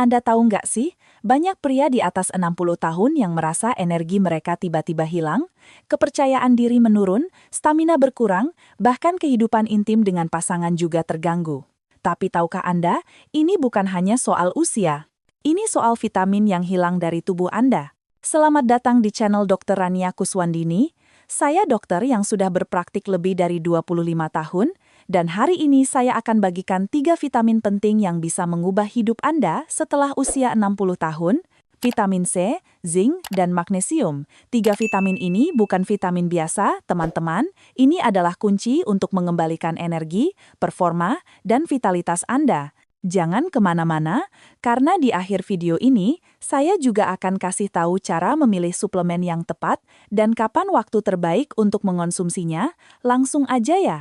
Anda tahu nggak sih, banyak pria di atas 60 tahun yang merasa energi mereka tiba-tiba hilang, kepercayaan diri menurun, stamina berkurang, bahkan kehidupan intim dengan pasangan juga terganggu. Tapi tahukah Anda, ini bukan hanya soal usia. Ini soal vitamin yang hilang dari tubuh Anda. Selamat datang di channel Dr. Rania Kuswandini. Saya dokter yang sudah berpraktik lebih dari 25 tahun, dan hari ini saya akan bagikan 3 vitamin penting yang bisa mengubah hidup Anda setelah usia 60 tahun. Vitamin C, zinc, dan magnesium. 3 vitamin ini bukan vitamin biasa, teman-teman. Ini adalah kunci untuk mengembalikan energi, performa, dan vitalitas Anda. Jangan kemana-mana, karena di akhir video ini, saya juga akan kasih tahu cara memilih suplemen yang tepat dan kapan waktu terbaik untuk mengonsumsinya. Langsung aja ya.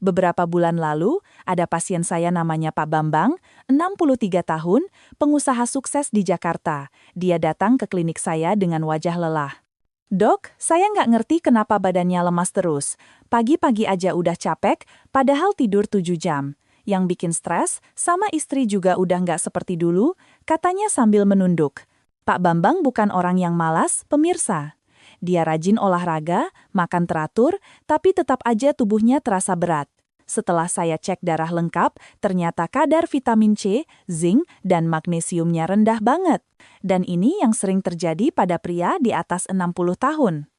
Beberapa bulan lalu, ada pasien saya namanya Pak Bambang, 63 tahun, pengusaha sukses di Jakarta. Dia datang ke klinik saya dengan wajah lelah. Dok, saya nggak ngerti kenapa badannya lemas terus. Pagi-pagi aja udah capek, padahal tidur 7 jam. Yang bikin stres, sama istri juga udah nggak seperti dulu, katanya sambil menunduk. Pak Bambang bukan orang yang malas, pemirsa. Dia rajin olahraga, makan teratur, tapi tetap aja tubuhnya terasa berat. Setelah saya cek darah lengkap, ternyata kadar vitamin C, zinc, dan magnesiumnya rendah banget. Dan ini yang sering terjadi pada pria di atas 60 tahun.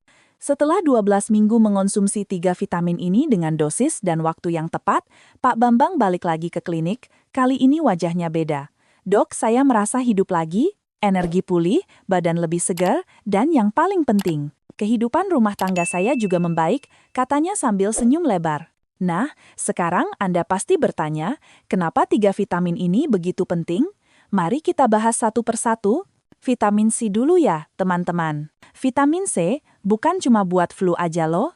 Setelah 12 minggu mengonsumsi 3 vitamin ini dengan dosis dan waktu yang tepat, Pak Bambang balik lagi ke klinik. Kali ini wajahnya beda. Dok, saya merasa hidup lagi, energi pulih, badan lebih segar, dan yang paling penting, kehidupan rumah tangga saya juga membaik, katanya sambil senyum lebar. Nah, sekarang Anda pasti bertanya, kenapa 3 vitamin ini begitu penting? Mari kita bahas satu persatu. Vitamin C dulu ya, teman-teman. Vitamin C bukan cuma buat flu aja loh.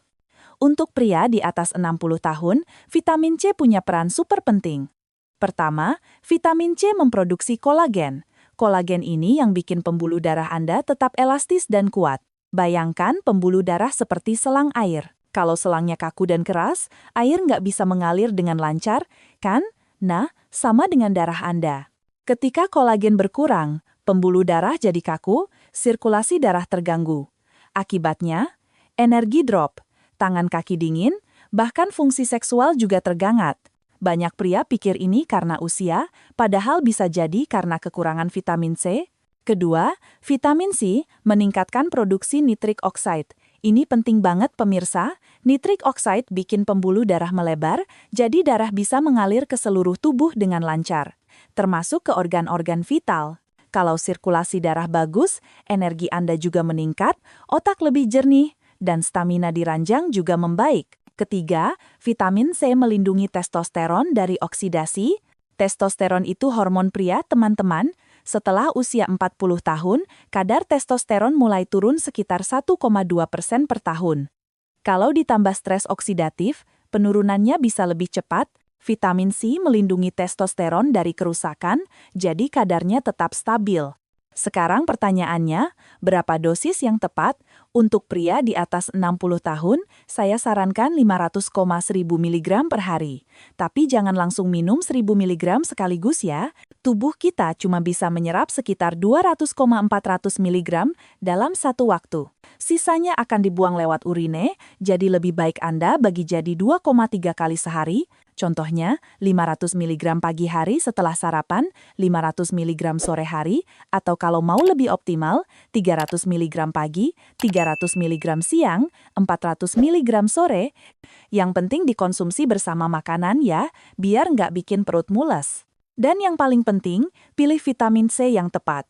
Untuk pria di atas 60 tahun, vitamin C punya peran super penting. Pertama, vitamin C memproduksi kolagen. Kolagen ini yang bikin pembuluh darah Anda tetap elastis dan kuat. Bayangkan pembuluh darah seperti selang air. Kalau selangnya kaku dan keras, air nggak bisa mengalir dengan lancar, kan? Nah, sama dengan darah Anda. Ketika kolagen berkurang, pembuluh darah jadi kaku, sirkulasi darah terganggu. Akibatnya, energi drop, tangan kaki dingin, bahkan fungsi seksual juga terganggu. Banyak pria pikir ini karena usia, padahal bisa jadi karena kekurangan vitamin C. Kedua, vitamin C meningkatkan produksi nitric oxide. Ini penting banget pemirsa, nitric oxide bikin pembuluh darah melebar, jadi darah bisa mengalir ke seluruh tubuh dengan lancar, termasuk ke organ-organ vital. Kalau sirkulasi darah bagus, energi Anda juga meningkat, otak lebih jernih, dan stamina di ranjang juga membaik. Ketiga, vitamin C melindungi testosteron dari oksidasi. Testosteron itu hormon pria, teman-teman. Setelah usia 40 tahun, kadar testosteron mulai turun sekitar 1,2% per tahun. Kalau ditambah stres oksidatif, penurunannya bisa lebih cepat. Vitamin C melindungi testosteron dari kerusakan, jadi kadarnya tetap stabil. Sekarang pertanyaannya, berapa dosis yang tepat? Untuk pria di atas 60 tahun, saya sarankan 500,1000 mg per hari. Tapi jangan langsung minum 1000 mg sekaligus ya. Tubuh kita cuma bisa menyerap sekitar 200,400 mg dalam satu waktu. Sisanya akan dibuang lewat urine, jadi lebih baik Anda bagi jadi 2,3 kali sehari. Contohnya, 500 mg pagi hari setelah sarapan, 500 mg sore hari, atau kalau mau lebih optimal, 300 mg pagi, 300 mg siang, 400 mg sore. Yang penting dikonsumsi bersama makanan ya, biar nggak bikin perut mules. Dan yang paling penting, pilih vitamin C yang tepat.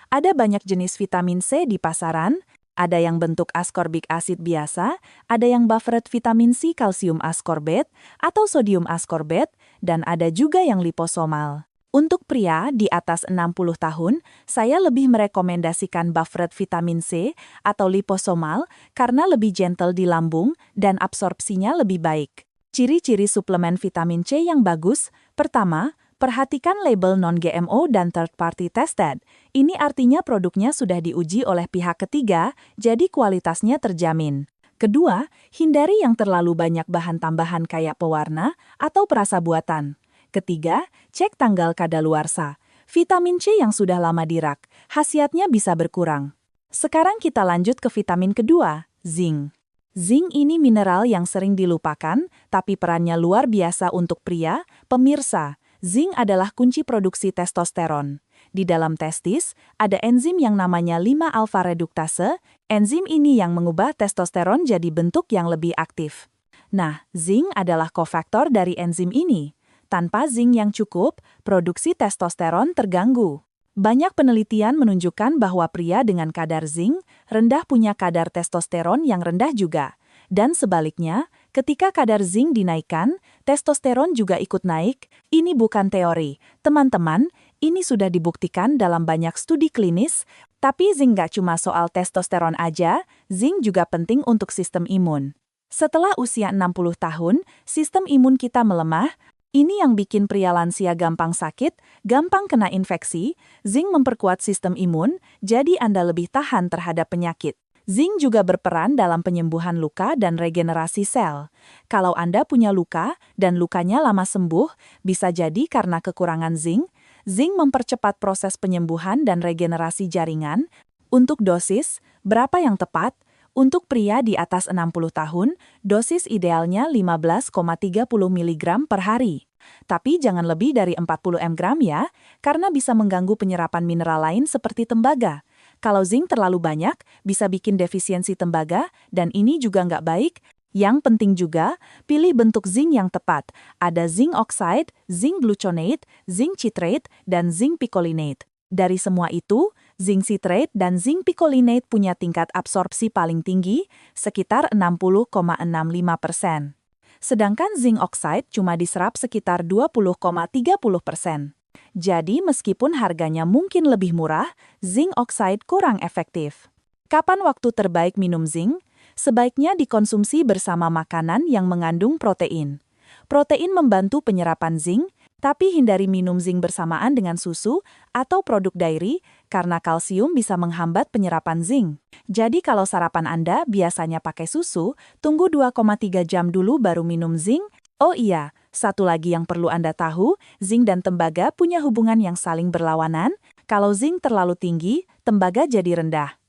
Ada banyak jenis vitamin C di pasaran. Ada yang bentuk ascorbic acid biasa, ada yang buffered vitamin C kalsium ascorbate atau sodium ascorbate, dan ada juga yang liposomal. Untuk pria di atas 60 tahun, saya lebih merekomendasikan buffered vitamin C atau liposomal karena lebih gentle di lambung dan absorpsinya lebih baik. Ciri-ciri suplemen vitamin C yang bagus, pertama, perhatikan label non-GMO dan third-party tested. Ini artinya produknya sudah diuji oleh pihak ketiga, jadi kualitasnya terjamin. Kedua, hindari yang terlalu banyak bahan tambahan kayak pewarna atau perasa buatan. Ketiga, cek tanggal kadaluarsa. Vitamin C yang sudah lama di rak, khasiatnya bisa berkurang. Sekarang kita lanjut ke vitamin kedua, zinc. Zinc ini mineral yang sering dilupakan, tapi perannya luar biasa untuk pria. Pemirsa, zinc adalah kunci produksi testosteron. Di dalam testis, ada enzim yang namanya 5-alfa reduktase. Enzim ini yang mengubah testosteron jadi bentuk yang lebih aktif. Nah, zinc adalah kofaktor dari enzim ini. Tanpa zinc yang cukup, produksi testosteron terganggu. Banyak penelitian menunjukkan bahwa pria dengan kadar zinc rendah punya kadar testosteron yang rendah juga. Dan sebaliknya, ketika kadar zinc dinaikkan, testosteron juga ikut naik. Ini bukan teori. Teman-teman, ini sudah dibuktikan dalam banyak studi klinis. Tapi zinc gak cuma soal testosteron aja, zinc juga penting untuk sistem imun. Setelah usia 60 tahun, sistem imun kita melemah. Ini yang bikin pria lansia gampang sakit, gampang kena infeksi. Zinc memperkuat sistem imun, jadi Anda lebih tahan terhadap penyakit. Zinc juga berperan dalam penyembuhan luka dan regenerasi sel. Kalau Anda punya luka dan lukanya lama sembuh, bisa jadi karena kekurangan zinc. Zinc mempercepat proses penyembuhan dan regenerasi jaringan. Untuk dosis, berapa yang tepat? Untuk pria di atas 60 tahun, dosis idealnya 15,30 mg per hari. Tapi jangan lebih dari 40 mg ya, karena bisa mengganggu penyerapan mineral lain seperti tembaga. Kalau zinc terlalu banyak, bisa bikin defisiensi tembaga, dan ini juga nggak baik. Yang penting juga, pilih bentuk zinc yang tepat. Ada zinc oxide, zinc gluconate, zinc citrate, dan zinc picolinate. Dari semua itu, zinc citrate dan zinc picolinate punya tingkat absorpsi paling tinggi, sekitar 60,65%. Sedangkan zinc oxide cuma diserap sekitar 20,30%. Jadi meskipun harganya mungkin lebih murah, zinc oxide kurang efektif. Kapan waktu terbaik minum zinc? Sebaiknya dikonsumsi bersama makanan yang mengandung protein. Protein membantu penyerapan zinc, tapi hindari minum zinc bersamaan dengan susu atau produk dairy karena kalsium bisa menghambat penyerapan zinc. Jadi kalau sarapan Anda biasanya pakai susu, tunggu 2,3 jam dulu baru minum zinc. Oh iya, satu lagi yang perlu Anda tahu, zinc dan tembaga punya hubungan yang saling berlawanan. Kalau zinc terlalu tinggi, tembaga jadi rendah.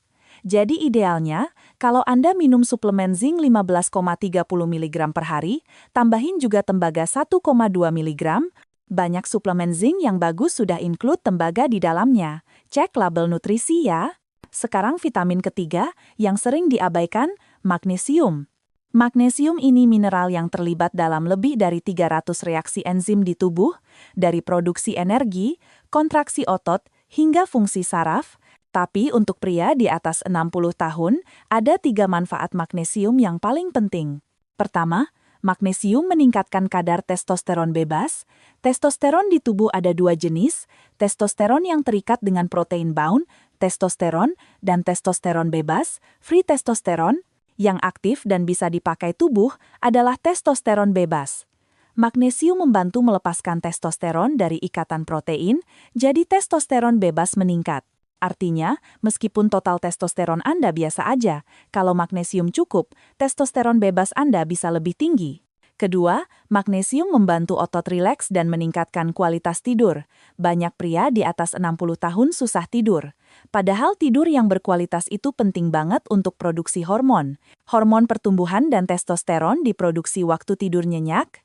Jadi idealnya, kalau Anda minum suplemen zinc 15,30 mg per hari, tambahin juga tembaga 1,2 mg. Banyak suplemen zinc yang bagus sudah include tembaga di dalamnya. Cek label nutrisi ya. Sekarang vitamin ketiga yang sering diabaikan, magnesium. Magnesium ini mineral yang terlibat dalam lebih dari 300 reaksi enzim di tubuh, dari produksi energi, kontraksi otot, hingga fungsi saraf. Tapi untuk pria di atas 60 tahun, ada 3 manfaat magnesium yang paling penting. Pertama, magnesium meningkatkan kadar testosteron bebas. Testosteron di tubuh ada 2 jenis, testosteron yang terikat dengan protein bound, testosteron, dan testosteron bebas, free testosteron. Yang aktif dan bisa dipakai tubuh adalah testosteron bebas. Magnesium membantu melepaskan testosteron dari ikatan protein, jadi testosteron bebas meningkat. Artinya, meskipun total testosteron Anda biasa aja, kalau magnesium cukup, testosteron bebas Anda bisa lebih tinggi. Kedua, magnesium membantu otot rileks dan meningkatkan kualitas tidur. Banyak pria di atas 60 tahun susah tidur. Padahal tidur yang berkualitas itu penting banget untuk produksi hormon. Hormon pertumbuhan dan testosteron diproduksi waktu tidur nyenyak.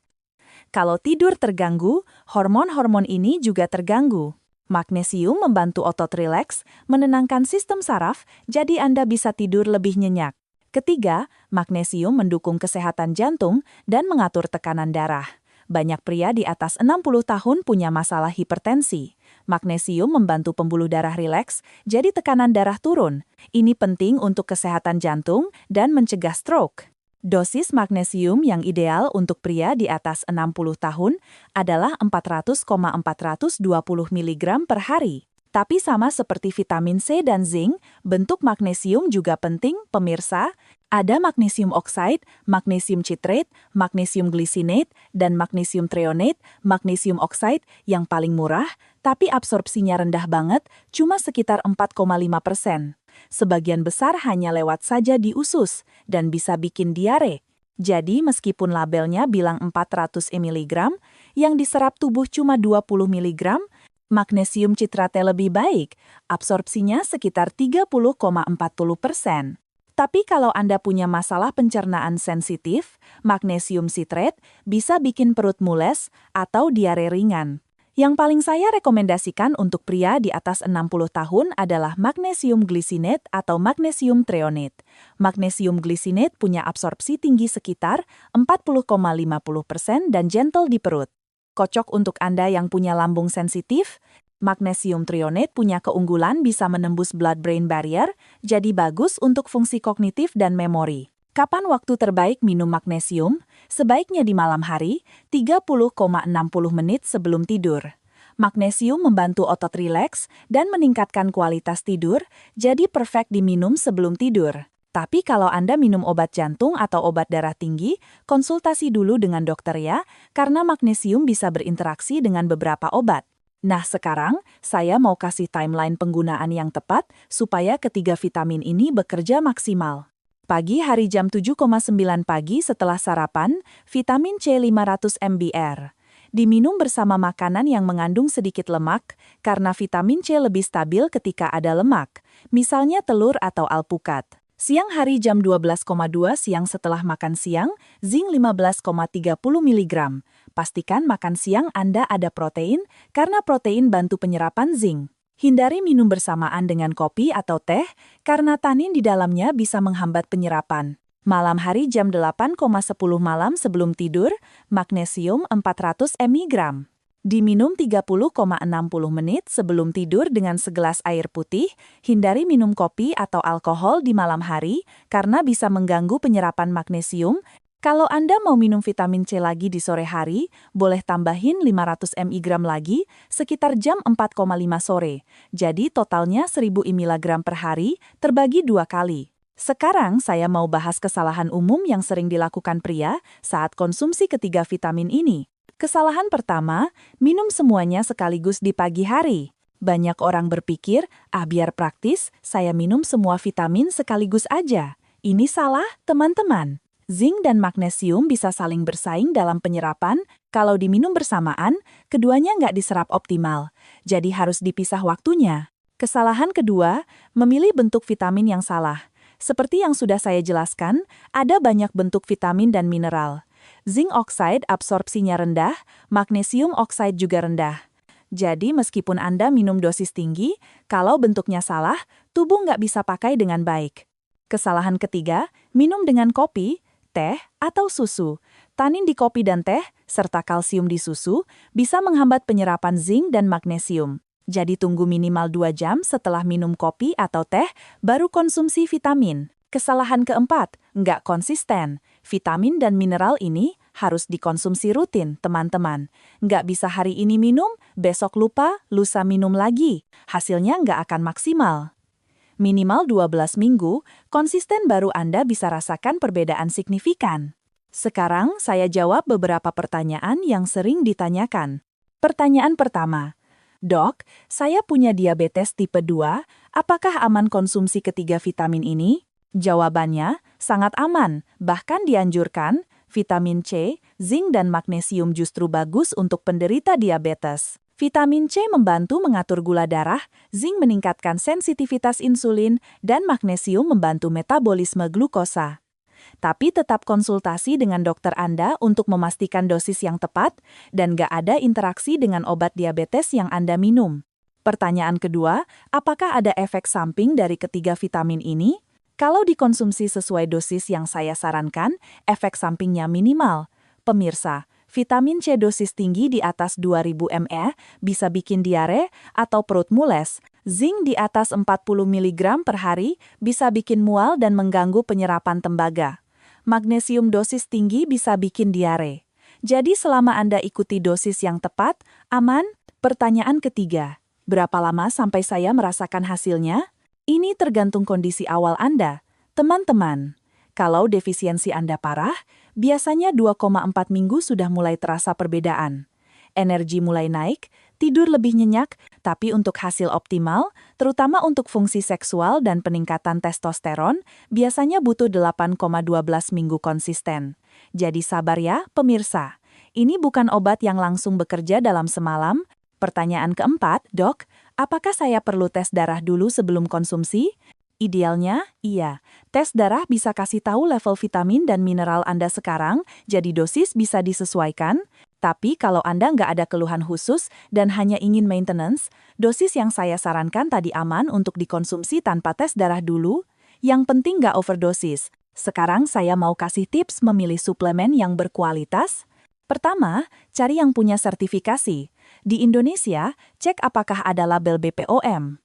Kalau tidur terganggu, hormon-hormon ini juga terganggu. Magnesium membantu otot rileks, menenangkan sistem saraf, jadi Anda bisa tidur lebih nyenyak. Ketiga, magnesium mendukung kesehatan jantung dan mengatur tekanan darah. Banyak pria di atas 60 tahun punya masalah hipertensi. Magnesium membantu pembuluh darah rileks, jadi tekanan darah turun. Ini penting untuk kesehatan jantung dan mencegah stroke. Dosis magnesium yang ideal untuk pria di atas 60 tahun adalah 400,420 mg per hari. Tapi sama seperti vitamin C dan zinc, bentuk magnesium juga penting, pemirsa. Ada magnesium oxide, magnesium citrate, magnesium glycinate, dan magnesium threonate. Magnesium oxide yang paling murah, tapi absorpsinya rendah banget, cuma sekitar 4,5%. Sebagian besar hanya lewat saja di usus, dan bisa bikin diare. Jadi meskipun labelnya bilang 400 mg, yang diserap tubuh cuma 20 mg, Magnesium citrate lebih baik, absorpsinya sekitar 30,40%. Tapi kalau Anda punya masalah pencernaan sensitif, magnesium citrate bisa bikin perut mules atau diare ringan. Yang paling saya rekomendasikan untuk pria di atas 60 tahun adalah magnesium glycinate atau magnesium threonate. Magnesium glycinate punya absorpsi tinggi sekitar 40,50% dan gentle di perut. Kocok untuk Anda yang punya lambung sensitif. Magnesium threonate punya keunggulan bisa menembus blood-brain barrier, jadi bagus untuk fungsi kognitif dan memori. Kapan waktu terbaik minum magnesium? Sebaiknya di malam hari, 30,60 menit sebelum tidur. Magnesium membantu otot rileks dan meningkatkan kualitas tidur, jadi perfect diminum sebelum tidur. Tapi kalau Anda minum obat jantung atau obat darah tinggi, konsultasi dulu dengan dokter ya, karena magnesium bisa berinteraksi dengan beberapa obat. Nah sekarang, saya mau kasih timeline penggunaan yang tepat supaya ketiga vitamin ini bekerja maksimal. Pagi hari jam 7,9 pagi setelah sarapan, vitamin C 500 mBr. Diminum bersama makanan yang mengandung sedikit lemak, karena vitamin C lebih stabil ketika ada lemak, misalnya telur atau alpukat. Siang hari jam 12,2 siang setelah makan siang, zinc 15,30 mg. Pastikan makan siang Anda ada protein, karena protein bantu penyerapan zinc. Hindari minum bersamaan dengan kopi atau teh, karena tanin di dalamnya bisa menghambat penyerapan. Malam hari jam 8,10 malam sebelum tidur, magnesium 400 mg. Diminum 30,60 menit sebelum tidur dengan segelas air putih. Hindari minum kopi atau alkohol di malam hari, karena bisa mengganggu penyerapan magnesium. Kalau Anda mau minum vitamin C lagi di sore hari, boleh tambahin 500 mg lagi, sekitar jam 4,5 sore. Jadi totalnya 1000 mg per hari, terbagi 2 kali. Sekarang saya mau bahas kesalahan umum yang sering dilakukan pria saat konsumsi ketiga vitamin ini. Kesalahan pertama, minum semuanya sekaligus di pagi hari. Banyak orang berpikir, biar praktis, saya minum semua vitamin sekaligus aja. Ini salah, teman-teman. Zinc dan magnesium bisa saling bersaing dalam penyerapan. Kalau diminum bersamaan, keduanya nggak diserap optimal. Jadi harus dipisah waktunya. Kesalahan kedua, memilih bentuk vitamin yang salah. Seperti yang sudah saya jelaskan, ada banyak bentuk vitamin dan mineral. Zinc oxide absorpsinya rendah, magnesium oxide juga rendah. Jadi meskipun Anda minum dosis tinggi, kalau bentuknya salah, tubuh nggak bisa pakai dengan baik. Kesalahan ketiga, minum dengan kopi, teh, atau susu. Tanin di kopi dan teh, serta kalsium di susu, bisa menghambat penyerapan zinc dan magnesium. Jadi tunggu minimal 2 jam setelah minum kopi atau teh, baru konsumsi vitamin. Kesalahan keempat, nggak konsisten. Vitamin dan mineral ini harus dikonsumsi rutin, teman-teman. Nggak bisa hari ini minum, besok lupa, lusa minum lagi. Hasilnya nggak akan maksimal. Minimal 12 minggu, konsisten baru Anda bisa rasakan perbedaan signifikan. Sekarang saya jawab beberapa pertanyaan yang sering ditanyakan. Pertanyaan pertama, Dok, saya punya diabetes tipe 2, apakah aman konsumsi ketiga vitamin ini? Jawabannya, sangat aman, bahkan dianjurkan. Vitamin C, zinc dan magnesium justru bagus untuk penderita diabetes. Vitamin C membantu mengatur gula darah, zinc meningkatkan sensitivitas insulin, dan magnesium membantu metabolisme glukosa. Tapi tetap konsultasi dengan dokter Anda untuk memastikan dosis yang tepat dan gak ada interaksi dengan obat diabetes yang Anda minum. Pertanyaan kedua, apakah ada efek samping dari ketiga vitamin ini? Kalau dikonsumsi sesuai dosis yang saya sarankan, efek sampingnya minimal. Pemirsa, vitamin C dosis tinggi di atas 2000 mg bisa bikin diare atau perut mules. Zinc di atas 40 mg per hari bisa bikin mual dan mengganggu penyerapan tembaga. Magnesium dosis tinggi bisa bikin diare. Jadi selama Anda ikuti dosis yang tepat, aman. Pertanyaan ketiga, berapa lama sampai saya merasakan hasilnya? Ini tergantung kondisi awal Anda. Teman-teman, kalau defisiensi Anda parah, biasanya 2,4 minggu sudah mulai terasa perbedaan. Energi mulai naik, tidur lebih nyenyak, tapi untuk hasil optimal, terutama untuk fungsi seksual dan peningkatan testosteron, biasanya butuh 8,12 minggu konsisten. Jadi sabar ya, pemirsa. Ini bukan obat yang langsung bekerja dalam semalam. Pertanyaan keempat, Dok, apakah saya perlu tes darah dulu sebelum konsumsi? Idealnya, iya. Tes darah bisa kasih tahu level vitamin dan mineral Anda sekarang, jadi dosis bisa disesuaikan. Tapi kalau Anda nggak ada keluhan khusus dan hanya ingin maintenance, dosis yang saya sarankan tadi aman untuk dikonsumsi tanpa tes darah dulu. Yang penting nggak overdosis. Sekarang saya mau kasih tips memilih suplemen yang berkualitas. Pertama, cari yang punya sertifikasi. Di Indonesia, cek apakah ada label BPOM.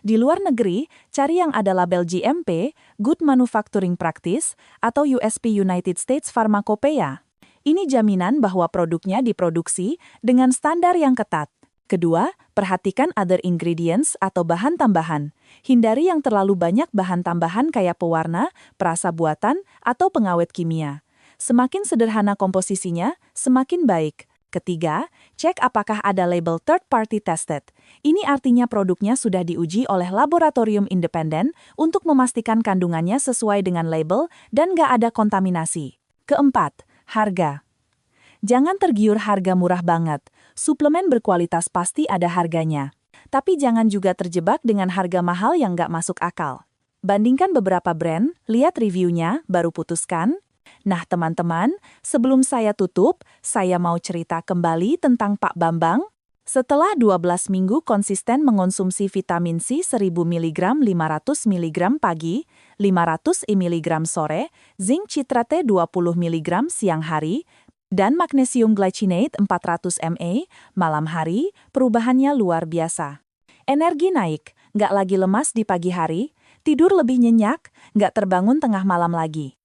Di luar negeri, cari yang ada label GMP, Good Manufacturing Practice, atau USP United States Pharmacopeia. Ini jaminan bahwa produknya diproduksi dengan standar yang ketat. Kedua, perhatikan other ingredients atau bahan tambahan. Hindari yang terlalu banyak bahan tambahan kayak pewarna, perasa buatan, atau pengawet kimia. Semakin sederhana komposisinya, semakin baik. Ketiga, cek apakah ada label third party tested. Ini artinya produknya sudah diuji oleh laboratorium independen untuk memastikan kandungannya sesuai dengan label dan nggak ada kontaminasi. Keempat, harga. Jangan tergiur harga murah banget. Suplemen berkualitas pasti ada harganya. Tapi jangan juga terjebak dengan harga mahal yang nggak masuk akal. Bandingkan beberapa brand, lihat reviewnya, baru putuskan. Nah teman-teman, sebelum saya tutup, saya mau cerita kembali tentang Pak Bambang. Setelah 12 minggu konsisten mengonsumsi vitamin C 1000 mg 500 mg pagi, 500 mg sore, zinc citrate 20 mg siang hari, dan magnesium glycinate 400 mg malam hari, perubahannya luar biasa. Energi naik, nggak lagi lemas di pagi hari, tidur lebih nyenyak, nggak terbangun tengah malam lagi.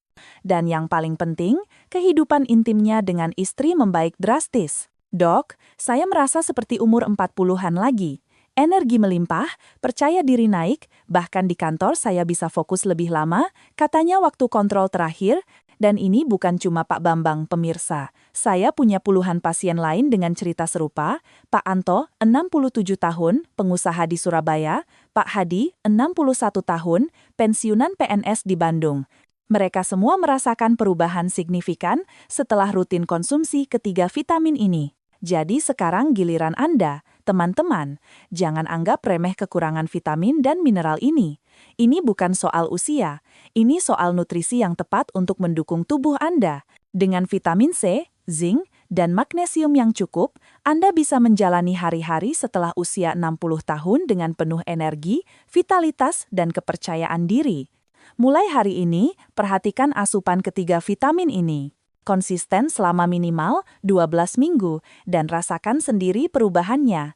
Dan yang paling penting, kehidupan intimnya dengan istri membaik drastis. Dok, saya merasa seperti umur 40-an lagi. Energi melimpah, percaya diri naik, bahkan di kantor saya bisa fokus lebih lama, katanya waktu kontrol terakhir. Dan ini bukan cuma Pak Bambang, pemirsa. Saya punya puluhan pasien lain dengan cerita serupa. Pak Anto, 67 tahun, pengusaha di Surabaya. Pak Hadi, 61 tahun, pensiunan PNS di Bandung. Mereka semua merasakan perubahan signifikan setelah rutin konsumsi ketiga vitamin ini. Jadi sekarang giliran Anda, teman-teman. Jangan anggap remeh kekurangan vitamin dan mineral ini. Ini bukan soal usia, ini soal nutrisi yang tepat untuk mendukung tubuh Anda. Dengan vitamin C, zinc, dan magnesium yang cukup, Anda bisa menjalani hari-hari setelah usia 60 tahun dengan penuh energi, vitalitas, dan kepercayaan diri. Mulai hari ini, perhatikan asupan ketiga vitamin ini. Konsisten selama minimal 12 minggu dan rasakan sendiri perubahannya.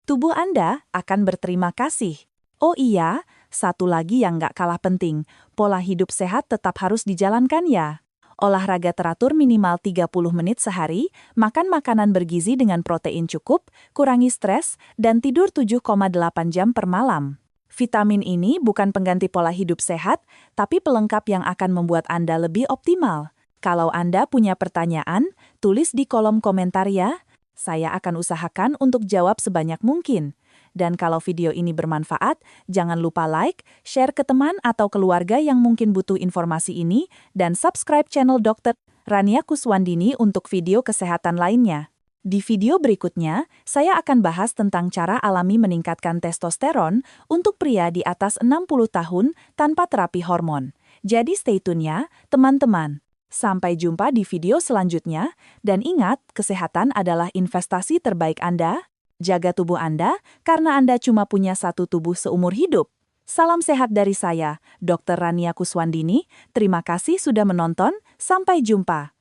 Tubuh Anda akan berterima kasih. Oh iya, satu lagi yang nggak kalah penting, pola hidup sehat tetap harus dijalankan ya. Olahraga teratur minimal 30 menit sehari, makan makanan bergizi dengan protein cukup, kurangi stres, dan tidur 7,8 jam per malam. Vitamin ini bukan pengganti pola hidup sehat, tapi pelengkap yang akan membuat Anda lebih optimal. Kalau Anda punya pertanyaan, tulis di kolom komentar ya. Saya akan usahakan untuk jawab sebanyak mungkin. Dan kalau video ini bermanfaat, jangan lupa like, share ke teman atau keluarga yang mungkin butuh informasi ini, dan subscribe channel Dr. Rania Kuswandini untuk video kesehatan lainnya. Di video berikutnya, saya akan bahas tentang cara alami meningkatkan testosteron untuk pria di atas 60 tahun tanpa terapi hormon. Jadi stay tune ya, teman-teman. Sampai jumpa di video selanjutnya, dan ingat, kesehatan adalah investasi terbaik Anda. Jaga tubuh Anda, karena Anda cuma punya satu tubuh seumur hidup. Salam sehat dari saya, Dr. Rania Kuswandini. Terima kasih sudah menonton, sampai jumpa.